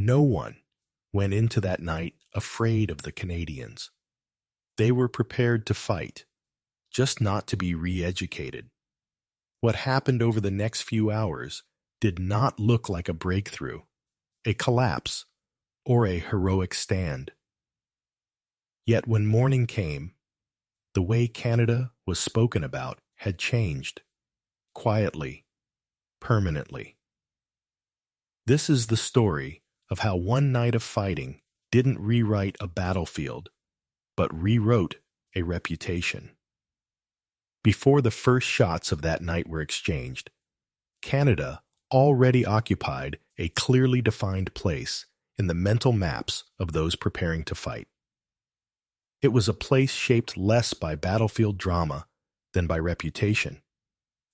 No one went into that night afraid of the Canadians. They were prepared to fight, just not to be re-educated. What happened over the next few hours did not look like a breakthrough, a collapse, or a heroic stand. Yet when morning came, the way Canada was spoken about had changed, quietly, permanently. This is the story of how one night of fighting didn't rewrite a battlefield, but rewrote a reputation. Before the first shots of that night were exchanged, Canada already occupied a clearly defined place in the mental maps of those preparing to fight. It was a place shaped less by battlefield drama than by reputation,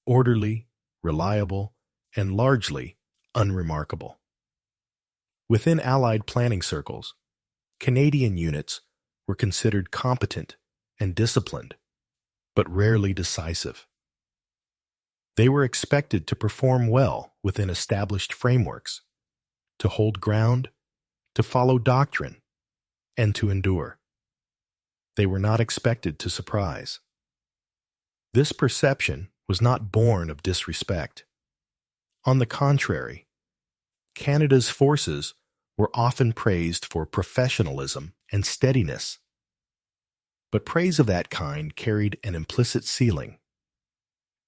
orderly, reliable, and largely unremarkable. Within Allied planning circles, Canadian units were considered competent and disciplined, but rarely decisive. They were expected to perform well within established frameworks, to hold ground, to follow doctrine, and to endure. They were not expected to surprise. This perception was not born of disrespect. On the contrary, Canada's forces were often praised for professionalism and steadiness. But praise of that kind carried an implicit ceiling.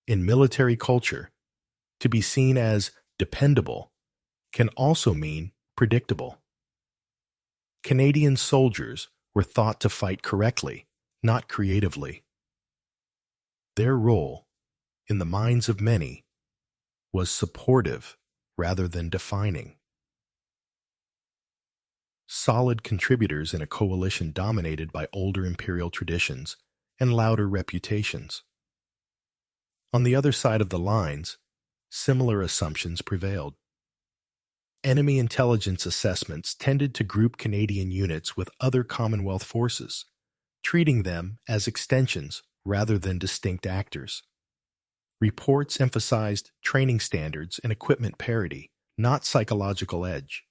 In military culture, to be seen as dependable can also mean predictable. Canadian soldiers were thought to fight correctly, not creatively. Their role, in the minds of many, was supportive rather than defining. Solid contributors in a coalition dominated by older imperial traditions and louder reputations. On the other side of the lines, similar assumptions prevailed. Enemy intelligence assessments tended to group Canadian units with other Commonwealth forces, treating them as extensions rather than distinct actors. Reports emphasized training standards and equipment parity, not psychological edge.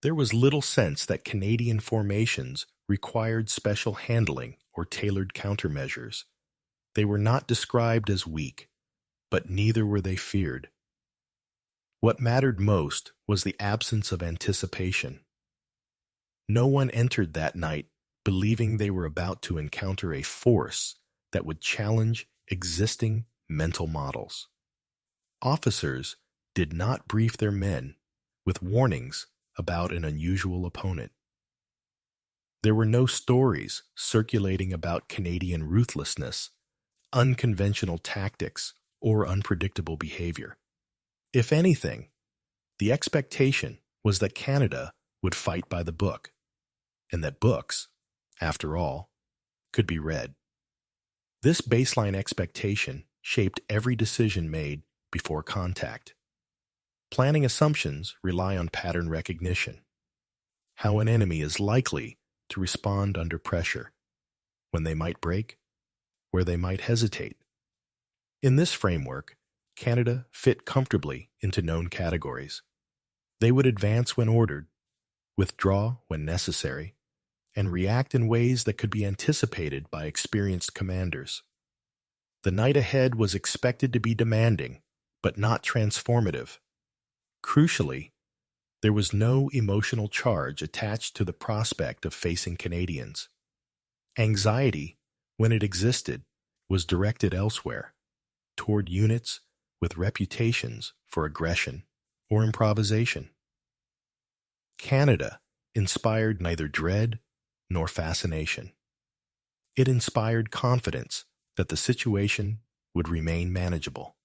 There was little sense that Canadian formations required special handling or tailored countermeasures. They were not described as weak, but neither were they feared. What mattered most was the absence of anticipation. No one entered that night believing they were about to encounter a force that would challenge existing mental models. Officers did not brief their men with warnings about an unusual opponent. There were no stories circulating about Canadian ruthlessness, unconventional tactics, or unpredictable behavior. If anything, the expectation was that Canada would fight by the book, and that books, after all, could be read. This baseline expectation shaped every decision made before contact. Planning assumptions rely on pattern recognition, how an enemy is likely to respond under pressure, when they might break, where they might hesitate. In this framework, Canada fit comfortably into known categories. They would advance when ordered, withdraw when necessary, and react in ways that could be anticipated by experienced commanders. The night ahead was expected to be demanding, but not transformative. Crucially, there was no emotional charge attached to the prospect of facing Canadians. Anxiety, when it existed, was directed elsewhere, toward units with reputations for aggression or improvisation. Canada inspired neither dread nor fascination. It inspired confidence that the situation would remain manageable.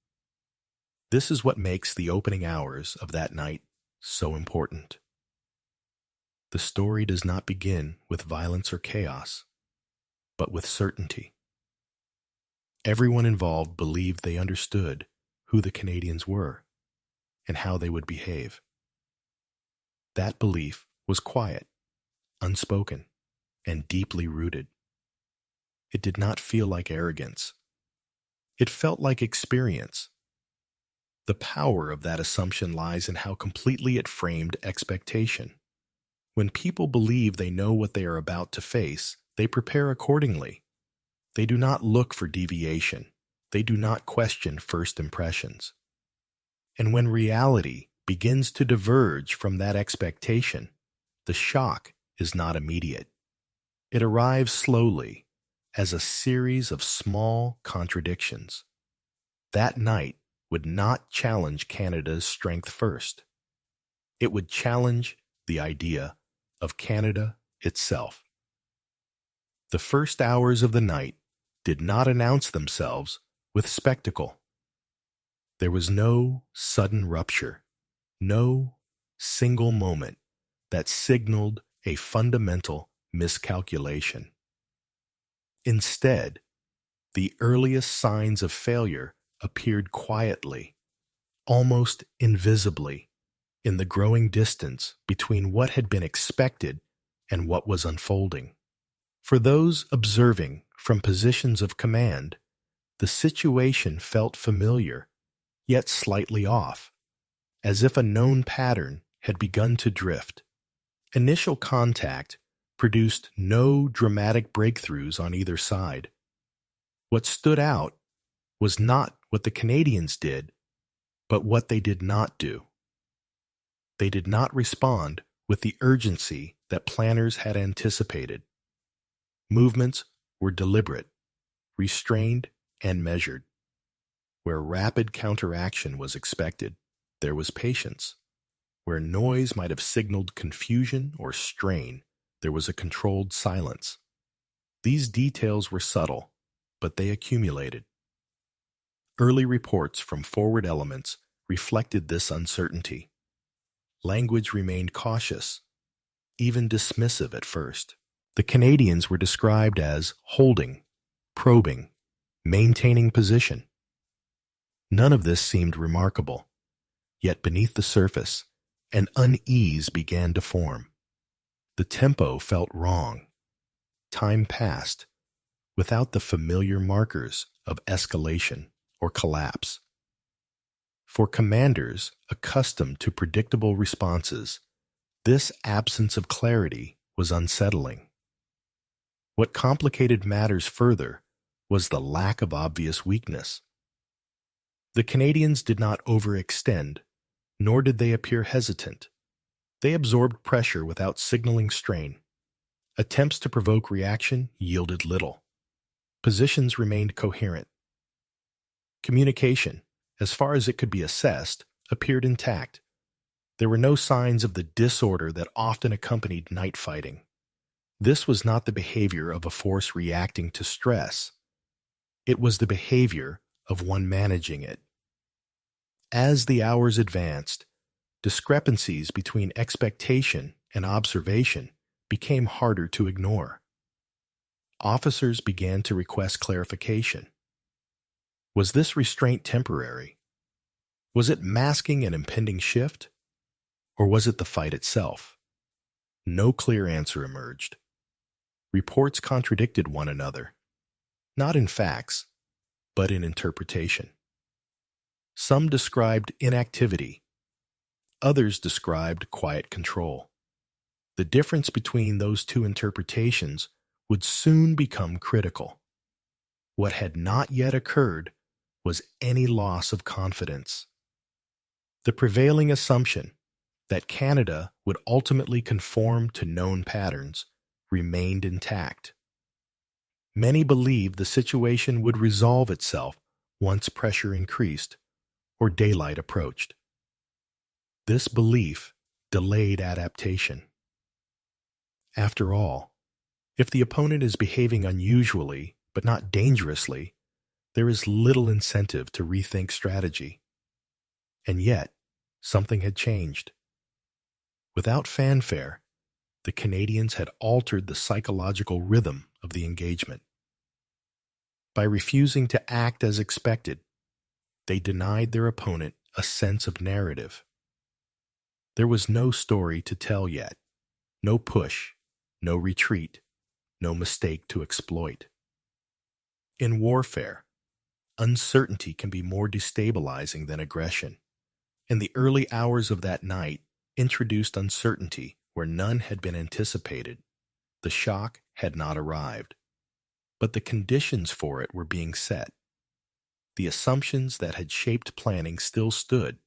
This is what makes the opening hours of that night so important. The story does not begin with violence or chaos, but with certainty. Everyone involved believed they understood who the Canadians were and how they would behave. That belief was quiet, unspoken, and deeply rooted. It did not feel like arrogance. It felt like experience. The power of that assumption lies in how completely it framed expectation. When people believe they know what they are about to face, they prepare accordingly. They do not look for deviation. They do not question first impressions. And when reality begins to diverge from that expectation, the shock is not immediate. It arrives slowly, as a series of small contradictions. That night would not challenge Canada's strength first. It would challenge the idea of Canada itself. The first hours of the night did not announce themselves with spectacle. There was no sudden rupture, no single moment that signaled a fundamental miscalculation. Instead, the earliest signs of failure appeared quietly, almost invisibly, in the growing distance between what had been expected and what was unfolding. For those observing from positions of command, the situation felt familiar, yet slightly off, as if a known pattern had begun to drift. Initial contact produced no dramatic breakthroughs on either side. What stood out was not what the Canadians did, but what they did not do. They did not respond with the urgency that planners had anticipated. Movements were deliberate, restrained, and measured. Where rapid counteraction was expected, there was patience. Where noise might have signaled confusion or strain, there was a controlled silence. These details were subtle, but they accumulated. Early reports from forward elements reflected this uncertainty. Language remained cautious, even dismissive at first. The Canadians were described as holding, probing, maintaining position. None of this seemed remarkable, yet beneath the surface, an unease began to form. The tempo felt wrong. Time passed without the familiar markers of escalation or collapse. For commanders accustomed to predictable responses, this absence of clarity was unsettling. What complicated matters further was the lack of obvious weakness. The Canadians did not overextend, nor did they appear hesitant. They absorbed pressure without signaling strain. Attempts to provoke reaction yielded little. Positions remained coherent. Communication, as far as it could be assessed, appeared intact. There were no signs of the disorder that often accompanied night fighting. This was not the behavior of a force reacting to stress. It was the behavior of one managing it. As the hours advanced, discrepancies between expectation and observation became harder to ignore. Officers began to request clarification. Was this restraint temporary? Was it masking an impending shift? Or was it the fight itself? No clear answer emerged. Reports contradicted one another, not in facts, but in interpretation. Some described inactivity. Others described quiet control. The difference between those two interpretations would soon become critical. What had not yet occurred was any loss of confidence. The prevailing assumption that Canada would ultimately conform to known patterns remained intact. Many believed the situation would resolve itself once pressure increased or daylight approached. This belief delayed adaptation. After all, if the opponent is behaving unusually but not dangerously, there is little incentive to rethink strategy. And yet, something had changed. Without fanfare, the Canadians had altered the psychological rhythm of the engagement. By refusing to act as expected, they denied their opponent a sense of narrative. There was no story to tell yet, no push, no retreat, no mistake to exploit. In warfare, Uncertainty can be more destabilizing than aggression, and the early hours of that night introduced uncertainty where none had been anticipated. The shock had not arrived, but the conditions for it were being set. The assumptions that had shaped planning still stood,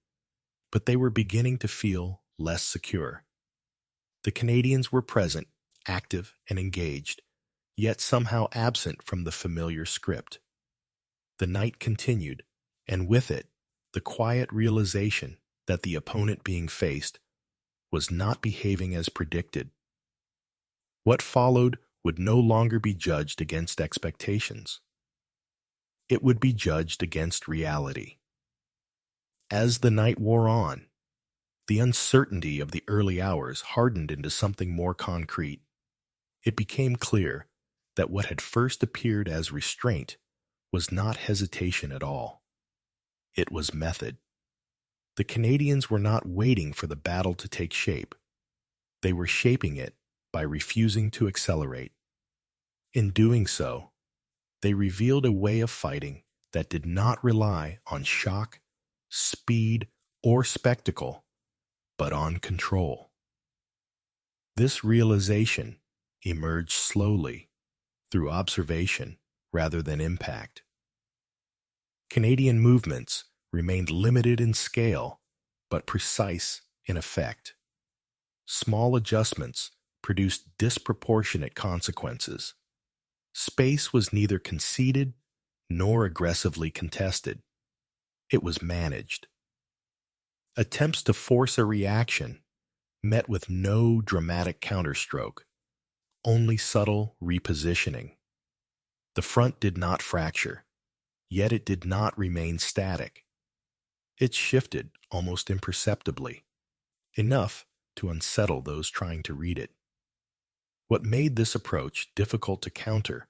but they were beginning to feel less secure. The Canadians were present, active, and engaged, yet somehow absent from the familiar script. The night continued, and with it, the quiet realization that the opponent being faced was not behaving as predicted. What followed would no longer be judged against expectations. It would be judged against reality. As the night wore on, the uncertainty of the early hours hardened into something more concrete. It became clear that what had first appeared as restraint was not hesitation at all. It was method. The Canadians were not waiting for the battle to take shape. They were shaping it by refusing to accelerate. In doing so, they revealed a way of fighting that did not rely on shock, speed, or spectacle, but on control. This realization emerged slowly through observation rather than impact. Canadian movements remained limited in scale, but precise in effect. Small adjustments produced disproportionate consequences. Space was neither conceded nor aggressively contested. It was managed. Attempts to force a reaction met with no dramatic counterstroke, only subtle repositioning. The front did not fracture, yet it did not remain static. It shifted almost imperceptibly, enough to unsettle those trying to read it. What made this approach difficult to counter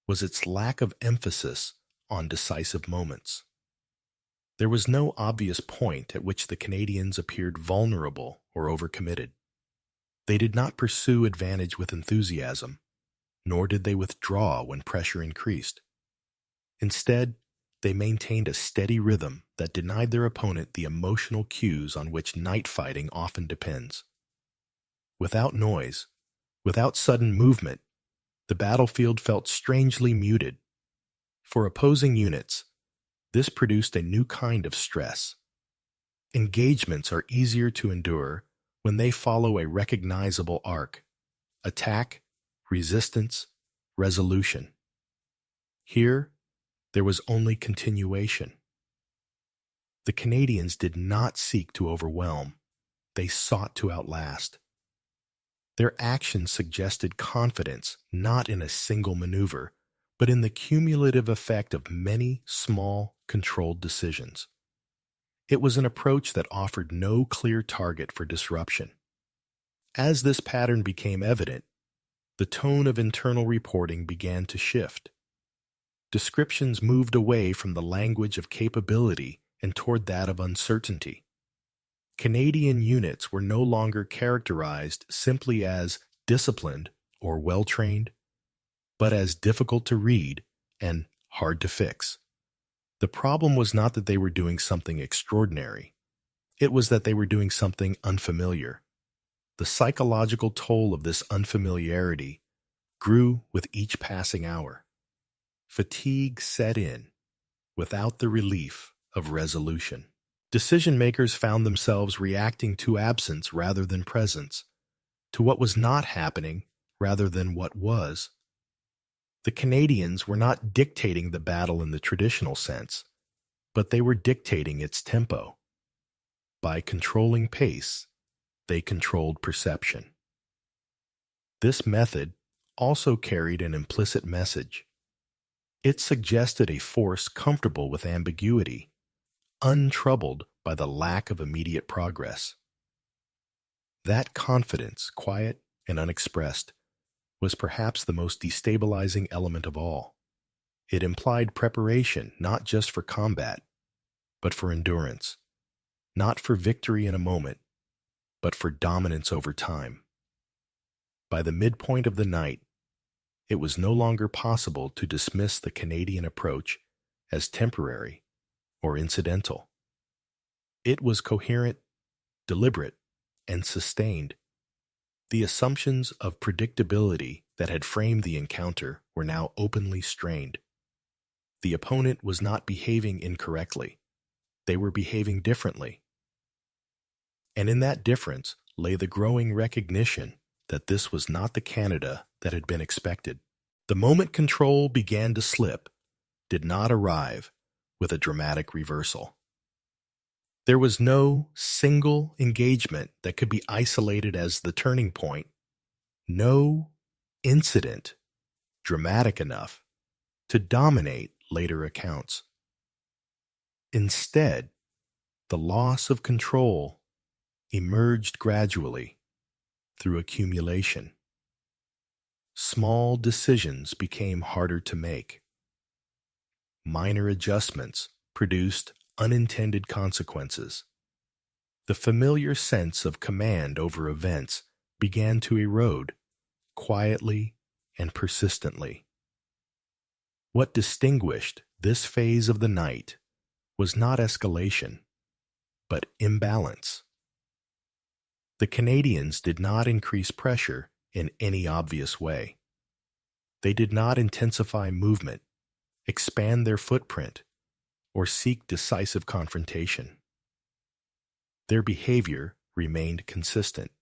was its lack of emphasis on decisive moments. There was no obvious point at which the Canadians appeared vulnerable or overcommitted. They did not pursue advantage with enthusiasm, nor did they withdraw when pressure increased. Instead, they maintained a steady rhythm that denied their opponent the emotional cues on which night fighting often depends. Without noise, without sudden movement, the battlefield felt strangely muted. For opposing units, this produced a new kind of stress. Engagements are easier to endure when they follow a recognizable arc: attack, resistance, resolution. Here, there was only continuation. The Canadians did not seek to overwhelm. They sought to outlast. Their actions suggested confidence not in a single maneuver, but in the cumulative effect of many small, controlled decisions. It was an approach that offered no clear target for disruption. As this pattern became evident, the tone of internal reporting began to shift. Descriptions moved away from the language of capability and toward that of uncertainty. Canadian units were no longer characterized simply as disciplined or well-trained, but as difficult to read and hard to fix. The problem was not that they were doing something extraordinary. It was that they were doing something unfamiliar. The psychological toll of this unfamiliarity grew with each passing hour. Fatigue set in without the relief of resolution. Decision-makers found themselves reacting to absence rather than presence, to what was not happening rather than what was. The Canadians were not dictating the battle in the traditional sense, but they were dictating its tempo. By controlling pace, they controlled perception. This method also carried an implicit message. It suggested a force comfortable with ambiguity, untroubled by the lack of immediate progress. That confidence, quiet and unexpressed, was perhaps the most destabilizing element of all. It implied preparation not just for combat, but for endurance, not for victory in a moment, but for dominance over time. By the midpoint of the night, it was no longer possible to dismiss the Canadian approach as temporary or incidental. It was coherent, deliberate, and sustained. The assumptions of predictability that had framed the encounter were now openly strained. The opponent was not behaving incorrectly. They were behaving differently. And in that difference lay the growing recognition that this was not the Canada that had been expected. The moment control began to slip did not arrive with a dramatic reversal. There was no single engagement that could be isolated as the turning point, no incident dramatic enough to dominate later accounts. Instead, the loss of control emerged gradually through accumulation. Small decisions became harder to make. Minor adjustments produced unintended consequences. The familiar sense of command over events began to erode, quietly and persistently. What distinguished this phase of the night was not escalation, but imbalance. The Canadians did not increase pressure in any obvious way. They did not intensify movement, expand their footprint, or seek decisive confrontation. Their behavior remained consistent.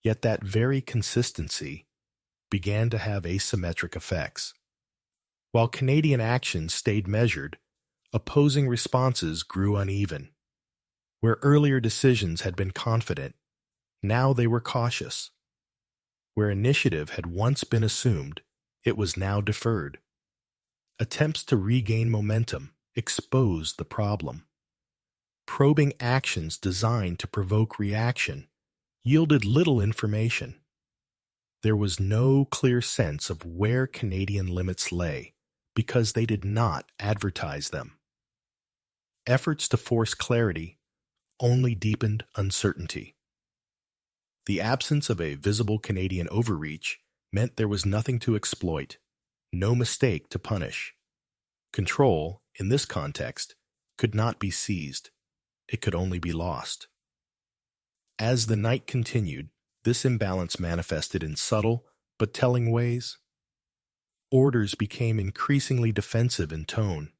Yet that very consistency began to have asymmetric effects. While Canadian actions stayed measured, opposing responses grew uneven. Where earlier decisions had been confident, now they were cautious. Where initiative had once been assumed, it was now deferred. Attempts to regain momentum exposed the problem. Probing actions designed to provoke reaction yielded little information. There was no clear sense of where Canadian limits lay because they did not advertise them. Efforts to force clarity only deepened uncertainty. The absence of a visible Canadian overreach meant there was nothing to exploit, no mistake to punish. Control, in this context, could not be seized. It could only be lost. As the night continued, this imbalance manifested in subtle but telling ways. Orders became increasingly defensive in tone.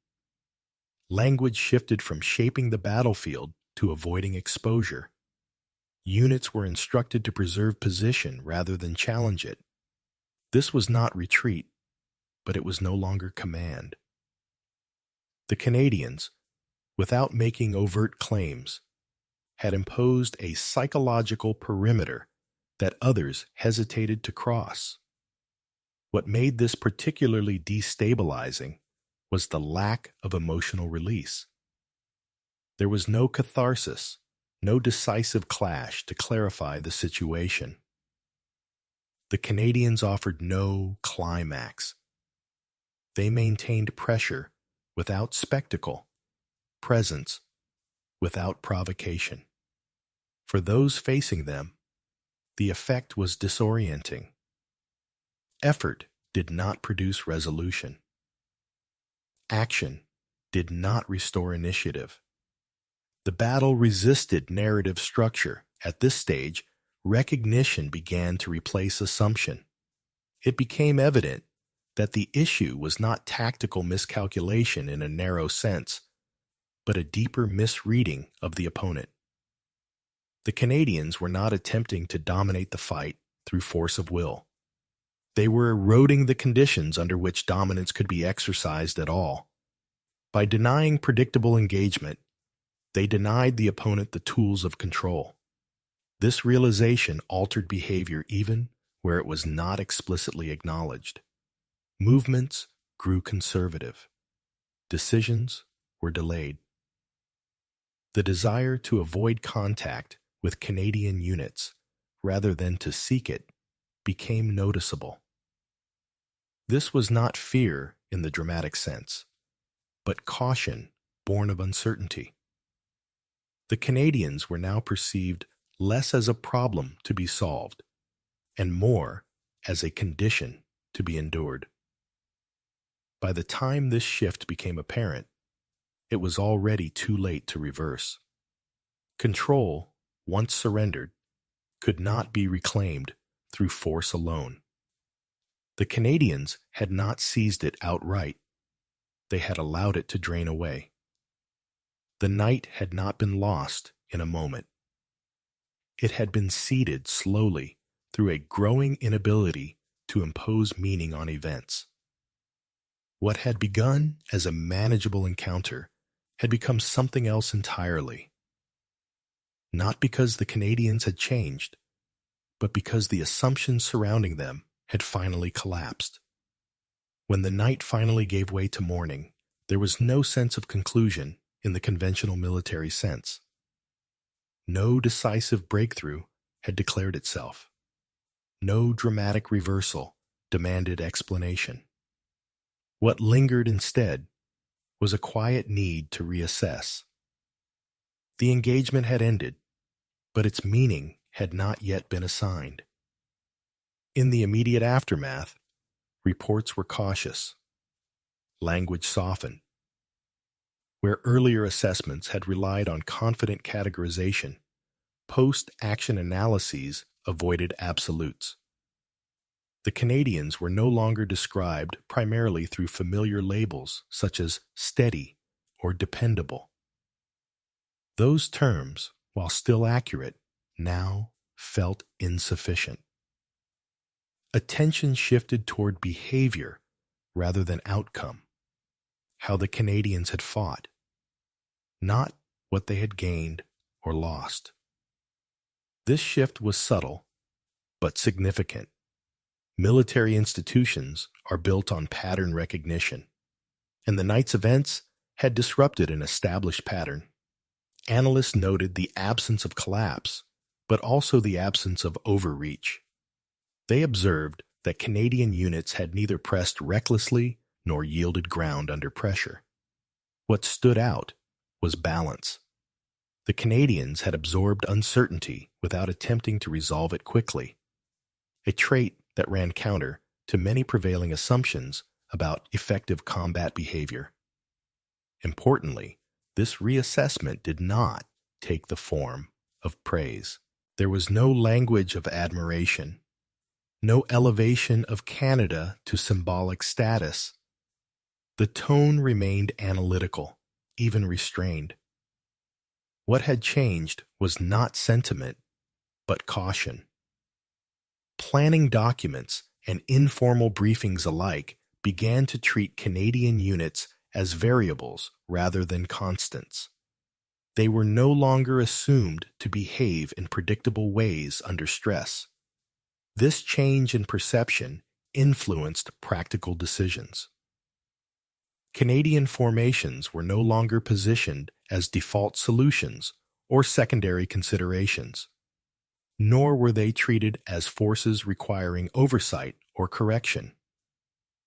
Language shifted from shaping the battlefield to avoiding exposure. Units were instructed to preserve position rather than challenge it. This was not retreat, but it was no longer command. The Canadians, without making overt claims, had imposed a psychological perimeter that others hesitated to cross. What made this particularly destabilizing was the lack of emotional release. There was no catharsis, no decisive clash to clarify the situation. The Canadians offered no climax. They maintained pressure without spectacle, presence without provocation. For those facing them, the effect was disorienting. Effort did not produce resolution. Action did not restore initiative. The battle resisted narrative structure. At this stage, recognition began to replace assumption. It became evident that the issue was not tactical miscalculation in a narrow sense, but a deeper misreading of the opponent. The Canadians were not attempting to dominate the fight through force of will. They were eroding the conditions under which dominance could be exercised at all. By denying predictable engagement, they denied the opponent the tools of control. This realization altered behavior even where it was not explicitly acknowledged. Movements grew conservative. Decisions were delayed. The desire to avoid contact with Canadian units, rather than to seek it, became noticeable. This was not fear in the dramatic sense, but caution born of uncertainty. The Canadians were now perceived less as a problem to be solved, and more as a condition to be endured. By the time this shift became apparent, it was already too late to reverse. Control, once surrendered, could not be reclaimed through force alone. The Canadians had not seized it outright. They had allowed it to drain away. The night had not been lost in a moment. It had been seeded slowly through a growing inability to impose meaning on events. What had begun as a manageable encounter had become something else entirely. Not because the Canadians had changed, but because the assumptions surrounding them had finally collapsed. When the night finally gave way to morning, there was no sense of conclusion in the conventional military sense. No decisive breakthrough had declared itself. No dramatic reversal demanded explanation. What lingered instead was a quiet need to reassess. The engagement had ended, but its meaning had not yet been assigned. In the immediate aftermath, reports were cautious. Language softened. Where earlier assessments had relied on confident categorization, post-action analyses avoided absolutes. The Canadians were no longer described primarily through familiar labels such as steady or dependable. Those terms, while still accurate, now felt insufficient. Attention shifted toward behavior rather than outcome, how the Canadians had fought, not what they had gained or lost. This shift was subtle, but significant. Military institutions are built on pattern recognition, and the night's events had disrupted an established pattern. Analysts noted the absence of collapse, but also the absence of overreach. They observed that Canadian units had neither pressed recklessly nor yielded ground under pressure. What stood out was balance. The Canadians had absorbed uncertainty without attempting to resolve it quickly, a trait that ran counter to many prevailing assumptions about effective combat behavior. Importantly, this reassessment did not take the form of praise. There was no language of admiration, no elevation of Canada to symbolic status. The tone remained analytical, even restrained. What had changed was not sentiment, but caution. Planning documents and informal briefings alike began to treat Canadian units as variables rather than constants. They were no longer assumed to behave in predictable ways under stress. This change in perception influenced practical decisions. Canadian formations were no longer positioned as default solutions or secondary considerations, nor were they treated as forces requiring oversight or correction.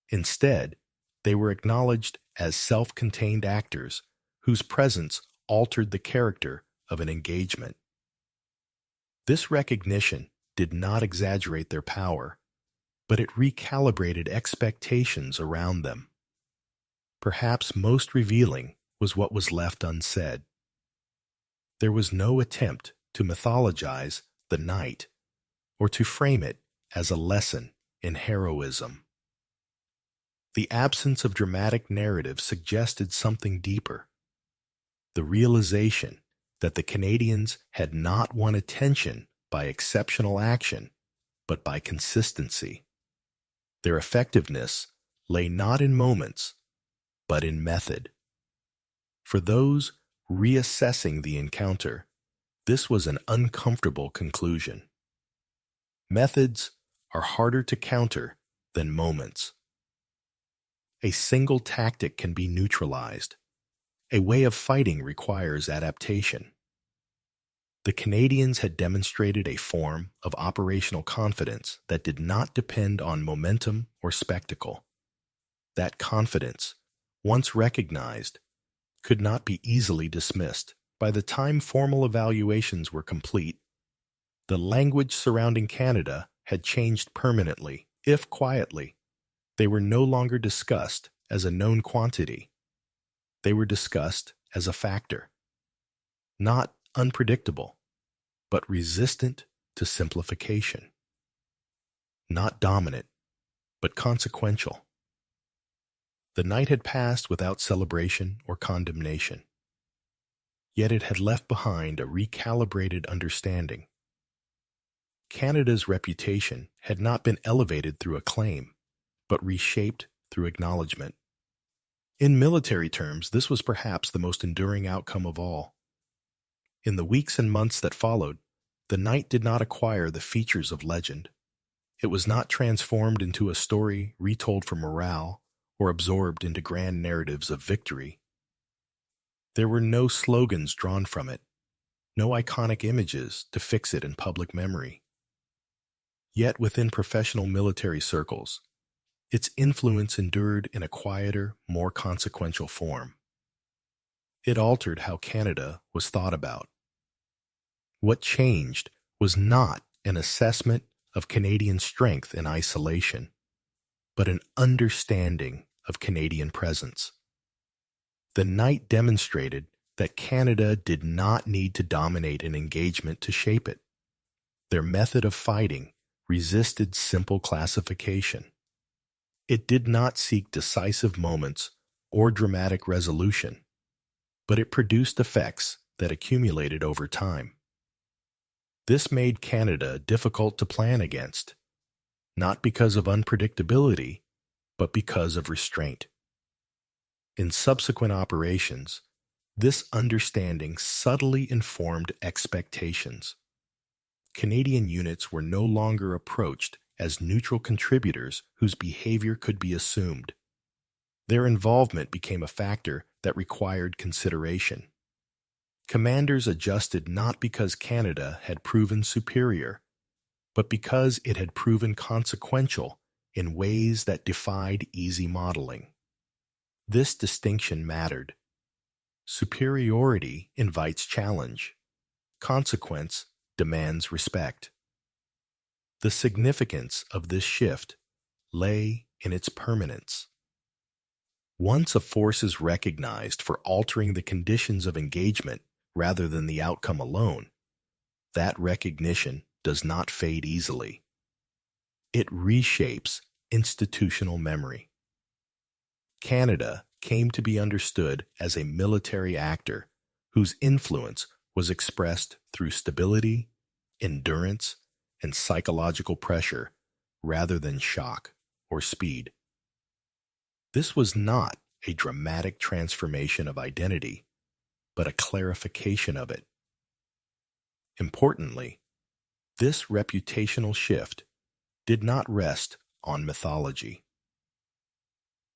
Instead, they were acknowledged as self-contained actors whose presence altered the character of an engagement. This recognition did not exaggerate their power, but it recalibrated expectations around them. Perhaps most revealing was what was left unsaid. There was no attempt to mythologize the night, or to frame it as a lesson in heroism. The absence of dramatic narrative suggested something deeper, the realization that the Canadians had not won attention by exceptional action, but by consistency. Their effectiveness lay not in moments, but in method. For those reassessing the encounter, this was an uncomfortable conclusion. Methods are harder to counter than moments. A single tactic can be neutralized. A way of fighting requires adaptation. The Canadians had demonstrated a form of operational confidence that did not depend on momentum or spectacle. That confidence, once recognized, could not be easily dismissed. By the time formal evaluations were complete, the language surrounding Canada had changed permanently, if quietly. They were no longer discussed as a known quantity. They were discussed as a factor, not unpredictable, but resistant to simplification, not dominant, but consequential. The night had passed without celebration or condemnation, yet it had left behind a recalibrated understanding. Canada's reputation had not been elevated through acclaim, but reshaped through acknowledgement. In military terms, this was perhaps the most enduring outcome of all. In the weeks and months that followed, the night did not acquire the features of legend. It was not transformed into a story retold for morale or absorbed into grand narratives of victory. There were no slogans drawn from it, no iconic images to fix it in public memory. Yet within professional military circles, its influence endured in a quieter, more consequential form. It altered how Canada was thought about. What changed was not an assessment of Canadian strength in isolation, but an understanding of Canadian presence. The night demonstrated that Canada did not need to dominate an engagement to shape it. Their method of fighting resisted simple classification. It did not seek decisive moments or dramatic resolution, but it produced effects that accumulated over time. This made Canada difficult to plan against, not because of unpredictability, but because of restraint. In subsequent operations, this understanding subtly informed expectations. Canadian units were no longer approached as neutral contributors whose behavior could be assumed. Their involvement became a factor that required consideration. Commanders adjusted not because Canada had proven superior, but because it had proven consequential in ways that defied easy modeling. This distinction mattered. Superiority invites challenge. Consequence demands respect. The significance of this shift lay in its permanence. Once a force is recognized for altering the conditions of engagement rather than the outcome alone, that recognition does not fade easily. It reshapes institutional memory. Canada came to be understood as a military actor whose influence was expressed through stability, endurance, and psychological pressure rather than shock or speed. This was not a dramatic transformation of identity, but a clarification of it. Importantly, this reputational shift did not rest on mythology.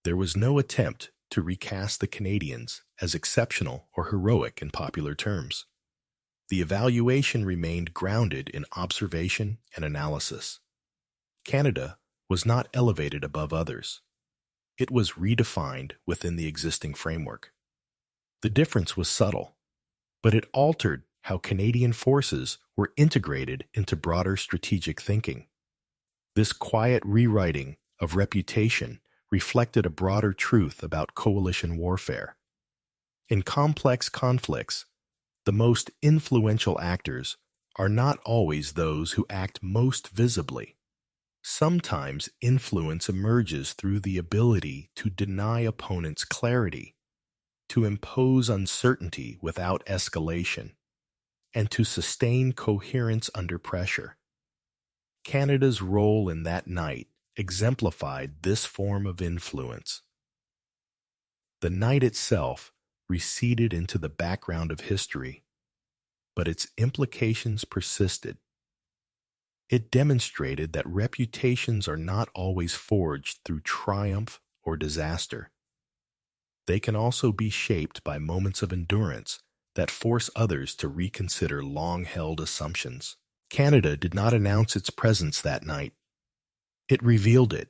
There was no attempt to recast the Canadians as exceptional or heroic in popular terms. The evaluation remained grounded in observation and analysis. Canada was not elevated above others. It was redefined within the existing framework. The difference was subtle, but it altered how Canadian forces were integrated into broader strategic thinking. This quiet rewriting of reputation reflected a broader truth about coalition warfare. In complex conflicts, the most influential actors are not always those who act most visibly. Sometimes influence emerges through the ability to deny opponents clarity, to impose uncertainty without escalation, and to sustain coherence under pressure. Canada's role in that night exemplified this form of influence. The night itself receded into the background of history, but its implications persisted. It demonstrated that reputations are not always forged through triumph or disaster. They can also be shaped by moments of endurance that force others to reconsider long-held assumptions. Canada did not announce its presence that night. It revealed it.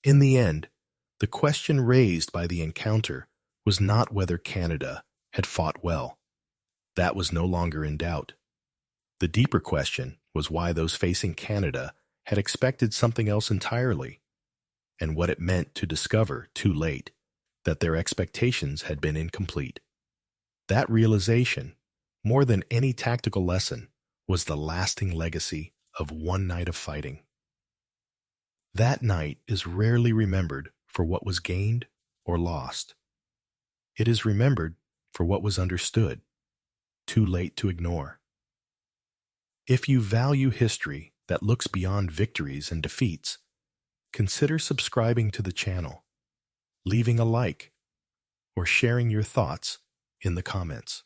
In the end, the question raised by the encounter was not whether Canada had fought well. That was no longer in doubt. The deeper question was why those facing Canada had expected something else entirely. and what it meant to discover too late that their expectations had been incomplete. That realization, more than any tactical lesson, was the lasting legacy of one night of fighting. That night is rarely remembered for what was gained or lost. It is remembered for what was understood, too late to ignore. If you value history that looks beyond victories and defeats, consider subscribing to the channel, leaving a like, or sharing your thoughts in the comments.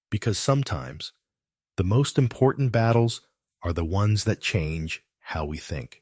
Because sometimes, the most important battles are the ones that change how we think.